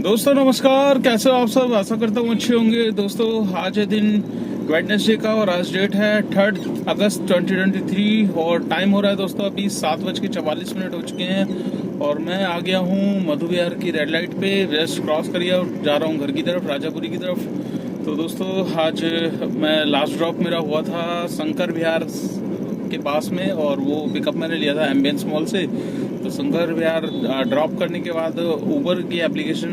दोस्तों नमस्कार, कैसे हो आप सब। आशा करता हूँ अच्छे होंगे। दोस्तों आज है दिन वेडनेसडे का और आज डेट है 3 अगस्त 2023 और टाइम हो रहा है दोस्तों अभी 7:44 हो चुके हैं और मैं आ गया हूँ मधु विहार की रेड लाइट पे। जस्ट क्रॉस करिए और जा रहा हूँ घर की तरफ, राजापुरी की तरफ। तो दोस्तों आज मैं लास्ट ड्रॉप मेरा हुआ था शंकर विहार के पास में और वो पिकअप मैंने लिया था एम्बियंस मॉल से। तो शंकर विहार ड्रॉप करने के बाद उबर की एप्लीकेशन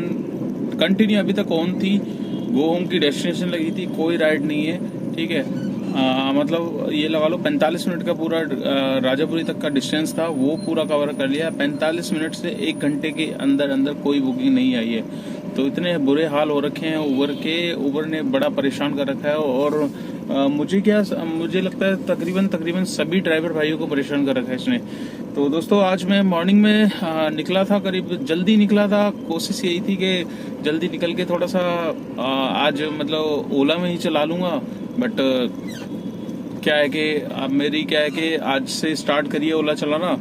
कंटिन्यू अभी तक ऑन थी। गो होम की डेस्टिनेशन लगी थी, कोई राइड नहीं है। ठीक है, मतलब ये लगा लो 45 मिनट का पूरा राजापुरी तक का डिस्टेंस था, वो पूरा कवर कर लिया। 45 मिनट से 1 घंटे के अंदर अंदर कोई बुकिंग नहीं आई है। तो इतने बुरे हाल हो रखे हैं उबर के। उबर ने बड़ा परेशान कर रखा है और मुझे लगता है तकरीबन सभी ड्राइवर भाइयों को परेशान कर रखा है इसने। तो दोस्तों आज मैं मॉर्निंग में निकला था, करीब जल्दी निकला था। कोशिश यही थी कि जल्दी निकल के थोड़ा सा आज मतलब ओला में ही चला लूंगा। बट क्या है कि आज से स्टार्ट करिए ओला चलाना,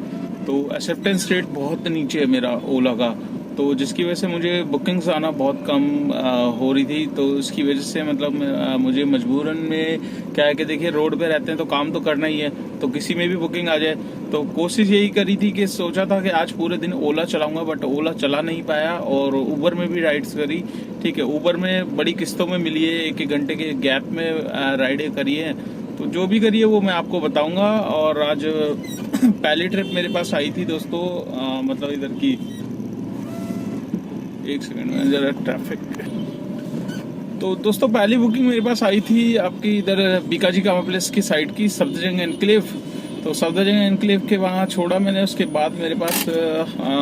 तो एक्सेप्टेंस रेट बहुत नीचे है मेरा ओला का। तो जिसकी वजह से मुझे बुकिंग्स आना बहुत कम हो रही थी। तो इसकी वजह से मतलब मुझे मजबूरन में क्या है कि देखिए रोड पे रहते हैं तो काम तो करना ही है, तो किसी में भी बुकिंग आ जाए। तो कोशिश यही करी थी कि सोचा था कि आज पूरे दिन ओला चलाऊंगा, बट ओला चला नहीं पाया और उबर में भी राइड्स करी। ठीक है, उबर में बड़ी किस्तों में मिली है, 1-1 घंटे के गैप में राइडें करी है। तो जो भी करी है वो मैं आपको बताऊंगा। और आज पहली ट्रिप मेरे पास आई थी दोस्तों, मतलब इधर की, एक सेकंड में जरा ट्रैफिक। तो दोस्तों पहली बुकिंग मेरे पास आई थी आपकी इधर बीकाजी कामा प्लेस की साइड की, सफदरजंग एनक्लेव। तो सफदरजंग एनक्लेव के वहाँ छोड़ा मैंने। उसके बाद मेरे पास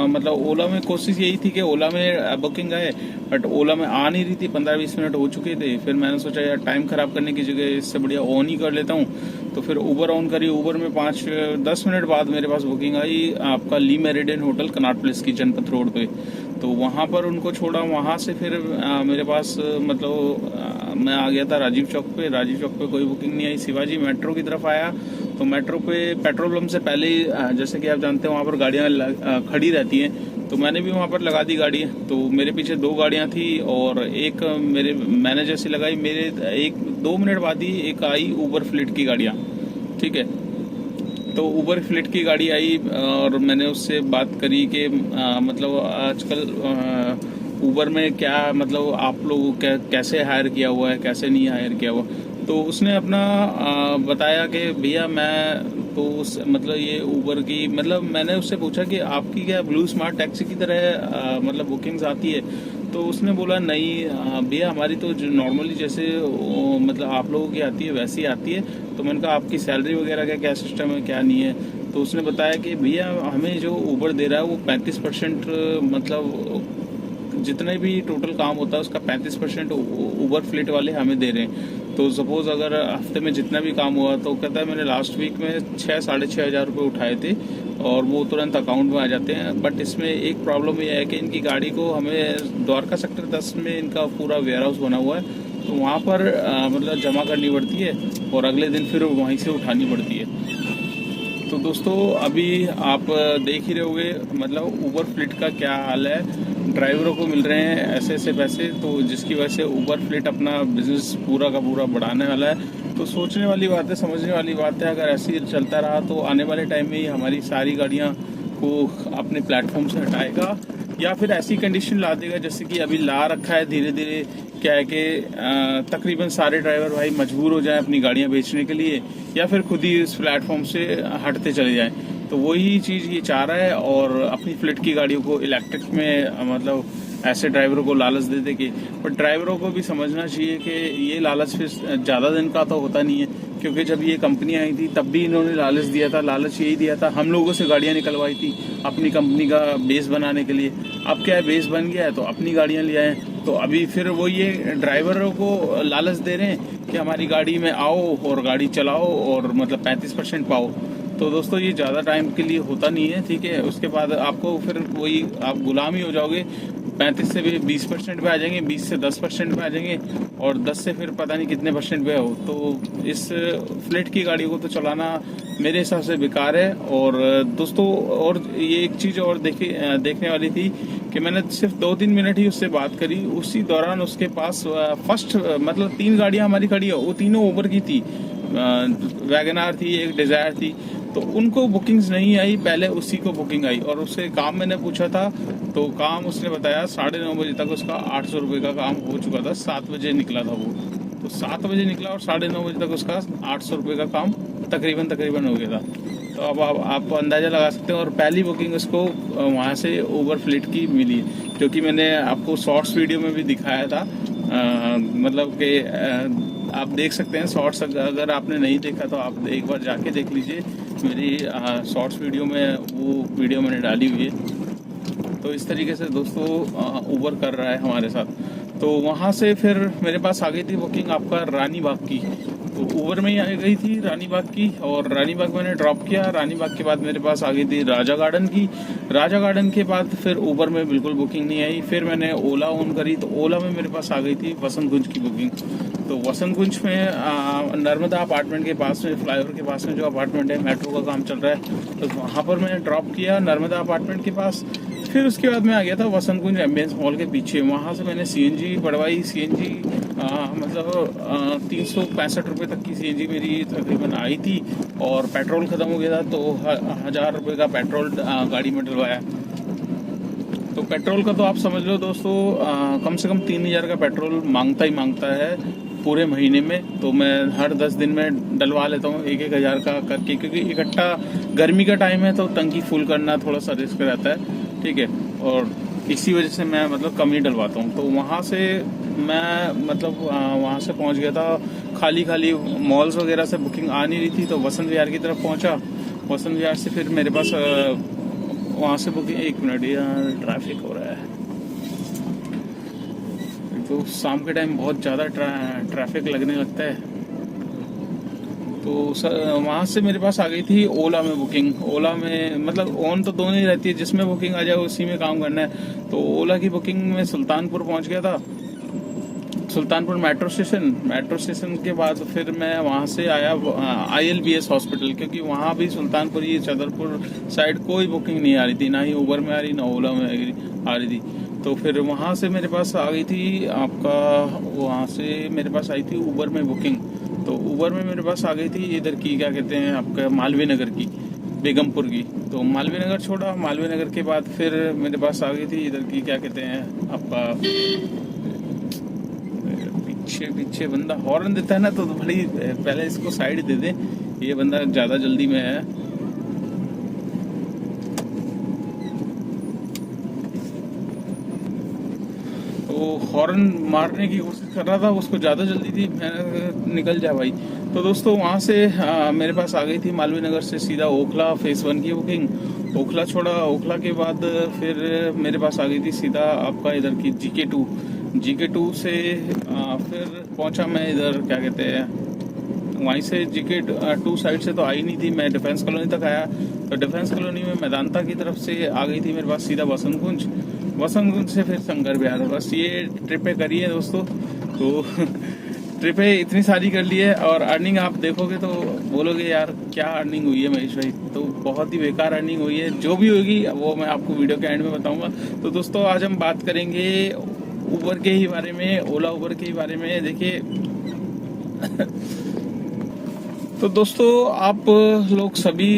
मतलब ओला में कोशिश यही थी कि ओला में बुकिंग आए, बट ओला में आ नहीं रही थी। 15-20 मिनट हो चुके थे। फिर मैंने सोचा यार टाइम खराब करने की जगह इससे बढ़िया ऑन ही कर लेता हूँ। तो फिर उबर ऑन करी। उबर में 5-10 मिनट बाद मेरे पास बुकिंग आई आपका ली मेरिडियन होटल कनॉट प्लेस की जनपथ रोड पे। तो वहाँ पर उनको छोड़ा। वहाँ से फिर मेरे पास मतलब मैं आ गया था राजीव चौक पे। राजीव चौक पे कोई बुकिंग नहीं आई। शिवाजी मेट्रो की तरफ आया तो मेट्रो पे पेट्रोल पंप से पहले ही जैसे कि आप जानते हैं वहाँ पर गाड़ियाँ खड़ी रहती हैं। तो मैंने भी वहाँ पर लगा दी गाड़ी। तो मेरे पीछे 2 गाड़ियाँ थी और एक मैंने जैसी लगाई, मेरे 1-2 मिनट बाद ही एक आई उबर फ्लीट की गाड़ियाँ। ठीक है, तो उबर फ्लीट की गाड़ी आई और मैंने उससे बात करी कि मतलब आजकल उबर में क्या मतलब आप लोग कैसे हायर किया हुआ है, कैसे नहीं हायर किया हुआ। तो उसने अपना बताया कि भैया मैं तो मतलब ये उबर की मतलब मैंने उससे पूछा कि आपकी क्या ब्लू स्मार्ट टैक्सी की तरह मतलब बुकिंग्स आती है। तो उसने बोला नहीं भैया हमारी तो नॉर्मली जैसे मतलब आप लोगों की आती है वैसी आती है। तो मैंने कहा आपकी सैलरी वगैरह का क्या सिस्टम है क्या नहीं है। तो उसने बताया कि भैया हमें जो उबर दे रहा है वो 35% मतलब जितने भी टोटल काम होता है उसका 35% उबर फ्लीट वाले हमें दे रहे हैं। तो सपोज अगर हफ्ते में जितना भी काम हुआ तो कहता है मैंने लास्ट वीक में 6-6.5 हज़ार रुपये उठाए थे और वो तुरंत अकाउंट में आ जाते हैं। बट इसमें एक प्रॉब्लम ये है कि इनकी गाड़ी को हमें द्वारका सेक्टर 10 में इनका पूरा वेयर हाउस बना हुआ है, तो वहाँ पर मतलब जमा करनी पड़ती है और अगले दिन फिर वहीं से उठानी पड़ती है। तो दोस्तों अभी आप देख ही रहे होंगे मतलब उबर फ्लीट का क्या हाल है। ड्राइवरों को मिल रहे हैं ऐसे ऐसे पैसे, तो जिसकी वजह से उबर फ्लीट अपना बिजनेस पूरा का पूरा बढ़ाने वाला है। तो सोचने वाली बात है, समझने वाली बात है। अगर ऐसे ही चलता रहा तो आने वाले टाइम में ही हमारी सारी गाड़ियाँ को अपने प्लेटफॉर्म से हटाएगा या फिर ऐसी कंडीशन ला देगा जैसे कि अभी ला रखा है। धीरे धीरे क्या है कि तकरीबन सारे ड्राइवर भाई मजबूर हो जाएं अपनी गाड़ियां बेचने के लिए या फिर खुद ही इस प्लेटफॉर्म से हटते चले जाएं। तो वही चीज़ ये चाह रहा है और अपनी फ्लीट की गाड़ियों को इलेक्ट्रिक में मतलब ऐसे ड्राइवरों को लालच दे दे के। पर ड्राइवरों को भी समझना चाहिए कि ये लालच फिर ज़्यादा दिन का तो होता नहीं है, क्योंकि जब ये कंपनी आई थी तब भी इन्होंने लालच दिया था। लालच यही दिया था, हम लोगों से गाड़ियाँ निकलवाई थी अपनी कंपनी का बेस बनाने के लिए। अब क्या है, बेस बन गया है तो अपनी गाड़ियाँ ले आए। तो अभी फिर वो ये ड्राइवरों को लालच दे रहे हैं कि हमारी गाड़ी में आओ और गाड़ी चलाओ और मतलब 35% पाओ। तो दोस्तों ये ज़्यादा टाइम के लिए होता नहीं है। ठीक है, उसके बाद आपको फिर वही आप गुलाम ही हो जाओगे। 35 से भी 20% पे आ जाएंगे, 20 से 10% पे आ जाएंगे, और 10 से फिर पता नहीं कितने परसेंट पे हो। तो इस फ्लिट की गाड़ी को तो चलाना मेरे हिसाब से बेकार है। और दोस्तों, और ये एक चीज़ और देखने वाली थी कि मैंने सिर्फ 2-3 मिनट ही उससे बात करी। उसी दौरान उसके पास फर्स्ट मतलब 3 गाड़ियाँ हमारी खड़ी है, वो तीनों उबर की थी। वैगनार थी, एक डिजायर थी, तो उनको बुकिंग्स नहीं आई, पहले उसी को बुकिंग आई। और उससे काम मैंने पूछा था, तो काम उसने बताया 9:30 बजे तक उसका 800 रुपये का काम हो चुका था। 7 बजे निकला था वो, तो 7 बजे निकला और 9:30 बजे तक उसका 800 रुपये का काम तकरीबन हो गया था। तो अब आप अंदाज़ा लगा सकते हैं। और पहली बुकिंग उसको वहाँ से उबर फ्लीट की मिली, जो कि मैंने आपको शॉर्ट्स वीडियो में भी दिखाया था। मतलब कि आप देख सकते हैं शॉर्ट्स, अगर आपने नहीं देखा तो आप एक बार जाके देख लीजिए। मेरी शॉर्ट्स वीडियो में वो वीडियो मैंने डाली हुई है। तो इस तरीके से दोस्तों उबर कर रहा है हमारे साथ। तो वहाँ से फिर मेरे पास आ गई थी बुकिंग आपका रानी बाग की। तो उबर में ही आ गई थी रानी बाग की, और रानी बाग मैंने ड्रॉप किया। रानी बाग के बाद मेरे पास आ गई थी राजा गार्डन की। राजा गार्डन के बाद फिर उबर में बिल्कुल बुकिंग नहीं आई। फिर मैंने ओला ऑन करी, तो ओला में मेरे पास आ गई थी वसंत कुंज की बुकिंग। तो वसंत कुंज में नर्मदा अपार्टमेंट के पास में, फ्लाईओवर के पास में जो अपार्टमेंट है, मेट्रो का काम चल रहा है, तो वहाँ पर मैंने ड्रॉप किया नर्मदा अपार्टमेंट के पास। फिर उसके बाद मैं आ गया था वसंत कुंज एम्बियंस मॉल के पीछे। वहाँ से मैंने सीएनजी बढ़वाई। सीएनजी मतलब 365 रुपये तक की सीएनजी मेरी तकरीबन आई थी, और पेट्रोल ख़त्म हो गया था, तो 1000 रुपये का पेट्रोल गाड़ी में डलवाया। तो पेट्रोल का तो आप समझ लो दोस्तों, कम से कम 3000 का पेट्रोल मांगता है पूरे महीने में। तो मैं हर 10 दिन में डलवा लेता हूँ 1-1000 का करके, क्योंकि इकट्ठा गर्मी का टाइम है तो टंकी फुल करना थोड़ा सा रिस्क रहता है, ठीक है। और इसी वजह से मैं मतलब कम ही डलवाता हूँ। तो वहाँ से मैं मतलब वहाँ से पहुँच गया था खाली मॉल्स वगैरह से बुकिंग आ नहीं रही थी, तो वसंत विहार की तरफ पहुँचा। वसंत विहार से फिर मेरे पास वहाँ से बुकिंग, 1 मिनट यार ट्रैफिक हो रहा है, तो शाम के टाइम बहुत ज़्यादा ट्रैफिक लगने लगता है। तो वहाँ से मेरे पास आ गई थी ओला में बुकिंग। ओला में मतलब ऑन तो दोनों ही रहती है, जिसमें बुकिंग आ जाए उसी में काम करना है। तो ओला की बुकिंग में सुल्तानपुर पहुँच गया था, सुल्तानपुर मेट्रो स्टेशन के बाद फिर मैं वहाँ से आया ILBS हॉस्पिटल, क्योंकि वहाँ भी सुल्तानपुर ये चदरपुर साइड कोई बुकिंग नहीं आ रही थी, ना ही उबर में आ रही, ना ओला में आ रही थी। तो फिर वहाँ से मेरे पास आ गई थी आपका, वहाँ से मेरे पास आई थी उबर में बुकिंग। तो उबर में मेरे पास आ गई थी इधर की, क्या कहते हैं आपका, मालवीय नगर की, बेगमपुर की। तो मालवीय नगर छोड़ा, मालवीय नगर के बाद फिर मेरे पास आ गई थी इधर की, क्या कहते हैं आपका, पीछे बंदा हॉर्न देता है ना, तो बड़ी पहले इसको साइड दे दे, ये बंदा ज़्यादा जल्दी में है। तो हॉर्न मारने की कोशिश कर रहा था, उसको ज़्यादा जल्दी थी, मैंने निकल जा भाई। तो दोस्तों वहाँ से मेरे पास आ गई थी मालवीय नगर से सीधा ओखला फेज़ 1 की बुकिंग। ओखला छोड़ा, ओखला के बाद फिर मेरे पास आ गई थी सीधा आपका इधर की GK2 से फिर पहुंचा मैं इधर, क्या कहते हैं, वहीं से GK2 साइड से तो आई नहीं थी, मैं डिफेंस कॉलोनी तक आया। तो डिफेंस कॉलोनी में मैदानता की तरफ से आ गई थी मेरे पास सीधा वसंत कुंज से फिर शंकर विहार। बस ये ट्रिपें करी है दोस्तों। तो ट्रिपें इतनी सारी कर ली है, और अर्निंग आप देखोगे तो बोलोगे यार क्या अर्निंग हुई है महेश भाई। तो बहुत ही बेकार अर्निंग हुई है, जो भी होगी वो मैं आपको वीडियो के एंड में बताऊंगा। तो दोस्तों आज हम बात करेंगे उबर के ही बारे में, ओला उबर के ही बारे में। देखिए तो दोस्तों आप लोग सभी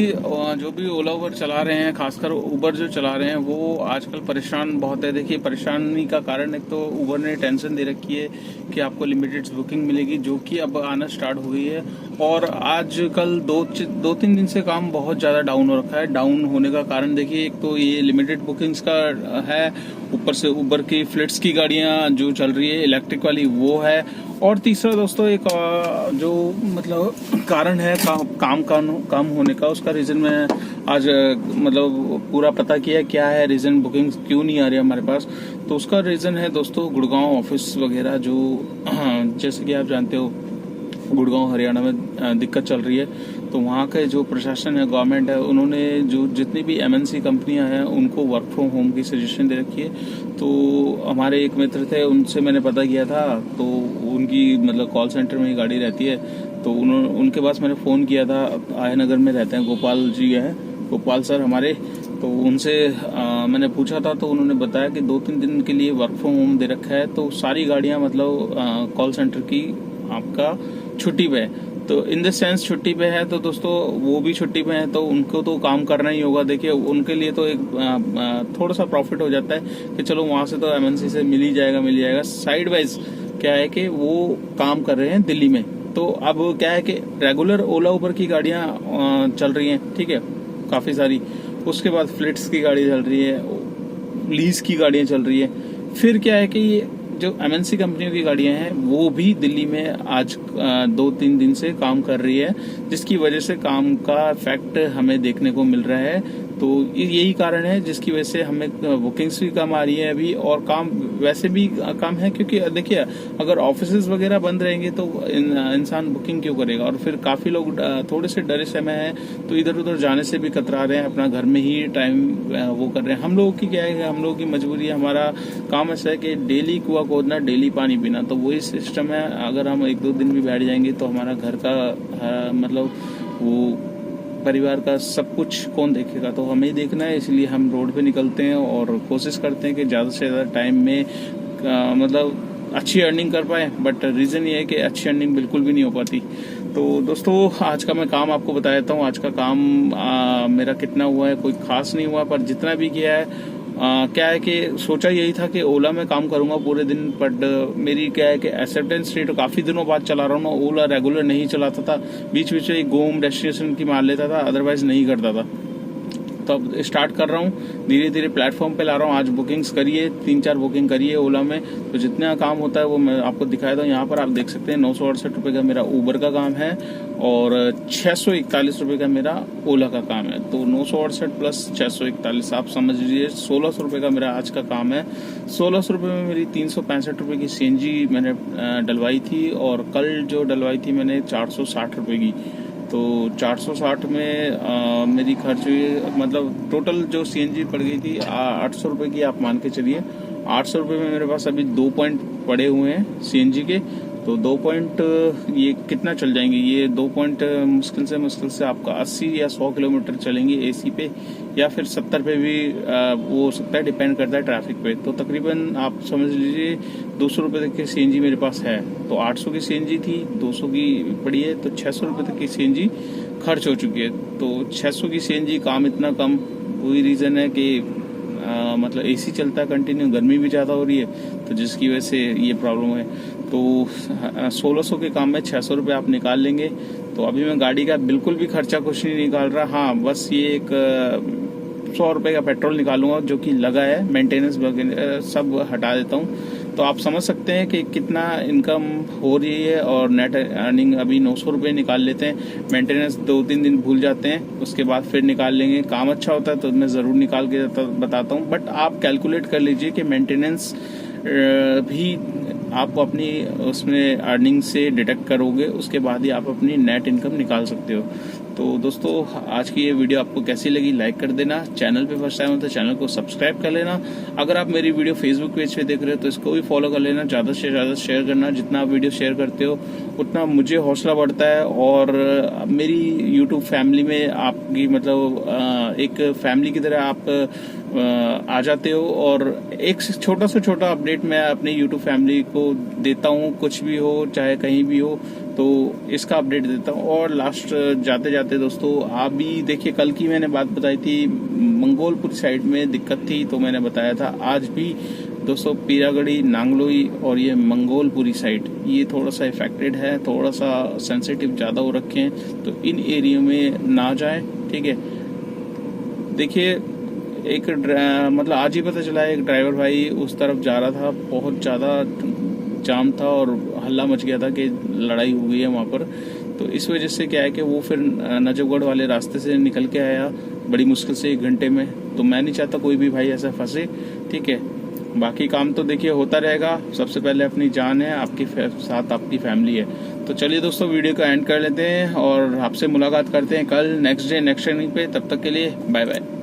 जो भी ओला उबर चला रहे हैं, खासकर उबर जो चला रहे हैं, वो आजकल परेशान बहुत है। देखिए परेशानी का कारण एक तो उबर ने टेंशन दे रखी है कि आपको लिमिटेड बुकिंग मिलेगी, जो कि अब आना स्टार्ट हो गई है। और आजकल 2-3 दिन से काम बहुत ज़्यादा डाउन हो रखा है। डाउन होने का कारण देखिए, एक तो ये लिमिटेड बुकिंग्स का है, ऊपर से उबर की फ्लिट्स की गाड़ियाँ जो चल रही है इलेक्ट्रिक वाली वो है, और तीसरा दोस्तों एक जो मतलब कारण है काम होने का, उसका रीज़न मैं आज मतलब पूरा पता किया क्या है रीज़न, बुकिंग क्यों नहीं आ रही हमारे पास। तो उसका रीज़न है दोस्तों गुड़गांव ऑफिस वगैरह, जो जैसे कि आप जानते हो गुड़गांव हरियाणा में दिक्कत चल रही है। तो वहाँ के जो प्रशासन है, गवर्नमेंट है, उन्होंने जो जितनी भी MNC कंपनियां हैं उनको वर्क फ्रॉम होम की सजेशन दे रखी है। तो हमारे एक मित्र थे, उनसे मैंने पता किया था, तो उनकी मतलब कॉल सेंटर में ही गाड़ी रहती है, तो उनके पास मैंने फ़ोन किया था। आया नगर में रहते हैं, गोपाल जी हैं, गोपाल सर हमारे, तो उनसे मैंने पूछा था, तो उन्होंने बताया कि 2-3 दिन के लिए वर्क फ्रॉम होम दे रखा है, तो सारी गाड़ियां मतलब कॉल सेंटर की आपका छुट्टी पे है। तो इन द सेंस छुट्टी पे है, तो दोस्तों वो भी छुट्टी पे है, तो उनको तो काम करना ही होगा। देखिए उनके लिए तो एक थोड़ा सा प्रॉफिट हो जाता है कि चलो वहां से तो MNC से मिल ही जाएगा। साइड वाइज क्या है कि वो काम कर रहे हैं दिल्ली में। तो अब क्या है कि रेगुलर ओला उबर की गाड़ियां चल रही हैं, ठीक है, काफी सारी। उसके बाद फ्लिट्स की गाड़ी चल रही है, लीज की गाड़ियां चल रही है। फिर क्या है कि ये जो MNC कंपनियों की गाड़ियां हैं वो भी दिल्ली में आज 2-3 दिन से काम कर रही है, जिसकी वजह से काम का इफेक्ट हमें देखने को मिल रहा है। तो यही कारण है जिसकी वजह से हमें बुकिंग्स भी कम आ रही है अभी, और काम वैसे भी कम है, क्योंकि देखिए अगर ऑफिसेज वगैरह बंद रहेंगे तो इंसान बुकिंग क्यों करेगा। और फिर काफी लोग थोड़े से डरे समय हैं, तो इधर उधर जाने से भी कतरा रहे हैं, अपना घर में ही टाइम वो कर रहे हैं। हम लोगों की क्या है, हम लोगों की मजबूरी है, हमारा काम ऐसा है कि डेली कुआं खोदना, डेली पानी पीना, तो वही सिस्टम है। अगर हम 1-2 दिन भी बैठ जाएंगे तो हमारा घर का मतलब वो परिवार का सब कुछ कौन देखेगा, तो हमें ही देखना है। इसलिए हम रोड पे निकलते हैं और कोशिश करते हैं कि ज़्यादा से ज़्यादा टाइम में मतलब अच्छी अर्निंग कर पाए। बट रीज़न ये है कि अच्छी अर्निंग बिल्कुल भी नहीं हो पाती। तो दोस्तों आज का मैं काम आपको बता देता हूँ। आज का काम मेरा कितना हुआ है, कोई खास नहीं हुआ, पर जितना भी किया है क्या है कि सोचा यही था कि ओला में काम करूंगा पूरे दिन, बट मेरी क्या है कि एक्सेप्टेंस रेट काफी दिनों बाद चला रहा हूँ ना, ओला रेगुलर नहीं चलाता था, बीच बीच में गोम डेस्टिनेशन की मार लेता था, अदरवाइज नहीं करता था। तो अब स्टार्ट कर रहा हूँ, धीरे धीरे प्लेटफॉर्म पे ला रहा हूँ। आज बुकिंग्स करिए, 3-4 बुकिंग करिए ओला में, तो जितना काम होता है वो मैं आपको दिखाया था। यहाँ पर आप देख सकते हैं 968 रुपये का मेरा ऊबर का काम है और 641 रुपये का मेरा ओला का काम है। तो 968 प्लस 641 आप समझ लीजिए 1600 रुपये का मेरा आज का काम है। 1600 रुपये में मेरी 365 रुपये की CNG मैंने डलवाई थी, और कल जो डलवाई थी मैंने 460 रुपये की। तो 460 में मेरी खर्च हुई, मतलब टोटल जो CNG पड़ गई थी 800 रुपये की आप मान के चलिए। 800 रुपये में मेरे पास अभी 2 पॉइंट पड़े हुए हैं CNG के, तो 2 पॉइंट ये कितना चल जाएंगे, ये 2 पॉइंट मुश्किल से आपका 80 या 100 किलोमीटर चलेंगे AC पे, या फिर 70 पे भी वो हो सकता है, डिपेंड करता है ट्रैफिक पे। तो तकरीबन आप समझ लीजिए 200 रुपये तक की CNG मेरे पास है। तो 800 की CNG थी, 200 की पड़ी है, तो 600 रुपये तक की CNG खर्च हो चुकी है। तो 600 की CNG काम इतना कम, वही रीज़न है कि मतलब AC चलता है कंटिन्यू, गर्मी भी ज़्यादा हो रही है, तो जिसकी वजह से ये प्रॉब्लम है। तो 1600 के काम में 600 रुपये आप निकाल लेंगे। तो अभी मैं गाड़ी का बिल्कुल भी खर्चा कुछ नहीं निकाल रहा, हाँ बस ये एक 100 रुपये का पेट्रोल निकालूंगा जो कि लगा है, मेंटेनेंस वगैरह सब हटा देता हूँ। तो आप समझ सकते हैं कि कितना इनकम हो रही है, और नेट अर्निंग अभी 900 रुपये निकाल लेते हैं। मेंटेनेंस 2-3 दिन भूल जाते हैं, उसके बाद फिर निकाल लेंगे। काम अच्छा होता है तो मैं ज़रूर निकाल के बताता हूँ, बट आप कैलकुलेट कर लीजिए कि मेंटेनेंस भी आप अपनी उसमें अर्निंग से डिडक्ट करोगे, उसके बाद ही आप अपनी नेट इनकम निकाल सकते हो। तो दोस्तों आज की ये वीडियो आपको कैसी लगी लाइक कर देना, चैनल पे फर्स्ट टाइम हो तो चैनल को सब्सक्राइब कर लेना। अगर आप मेरी वीडियो फेसबुक पेज पे देख रहे हो तो इसको भी फॉलो कर लेना, ज़्यादा से ज़्यादा शेयर करना। जितना आप वीडियो शेयर करते हो उतना मुझे हौसला बढ़ता है, और मेरी यूट्यूब फैमिली में आपकी मतलब एक फैमिली की तरह आप आ जाते हो, और एक छोटा से छोटा अपडेट मैं अपनी यूट्यूब फैमिली को देता हूँ, कुछ भी हो चाहे कहीं भी हो, तो इसका अपडेट देता हूँ। और लास्ट जाते जाते दोस्तों आप भी देखिए, कल की मैंने बात बताई थी मंगोलपुर साइड में दिक्कत थी, तो मैंने बताया था आज भी दोस्तों पीरागढ़ी, नांगलोई और ये मंगोलपुरी साइड ये थोड़ा सा इफेक्टेड है, थोड़ा सा सेंसिटिव ज़्यादा हो रखे हैं, तो इन एरिया में ना जाए, ठीक है। देखिए एक मतलब आज ही पता चला है एक ड्राइवर भाई उस तरफ जा रहा था, बहुत ज़्यादा जाम था और हल्ला मच गया था कि लड़ाई हो गई है वहाँ पर। तो इस वजह से क्या है कि वो फिर नजफगढ़ वाले रास्ते से निकल के आया बड़ी मुश्किल से 1 घंटे में। तो मैं नहीं चाहता कोई भी भाई ऐसा फंसे, ठीक है। बाकी काम तो देखिए होता रहेगा। सबसे पहले अपनी जान है, आपके साथ आपकी फैमिली है। तो चलिए दोस्तों, वीडियो का एंड कर लेते हैं और आपसे मुलाकात करते हैं कल नेक्स्ट डे नेक्स्ट ट्रेनिंग पे। तब तक के लिए बाय बाय।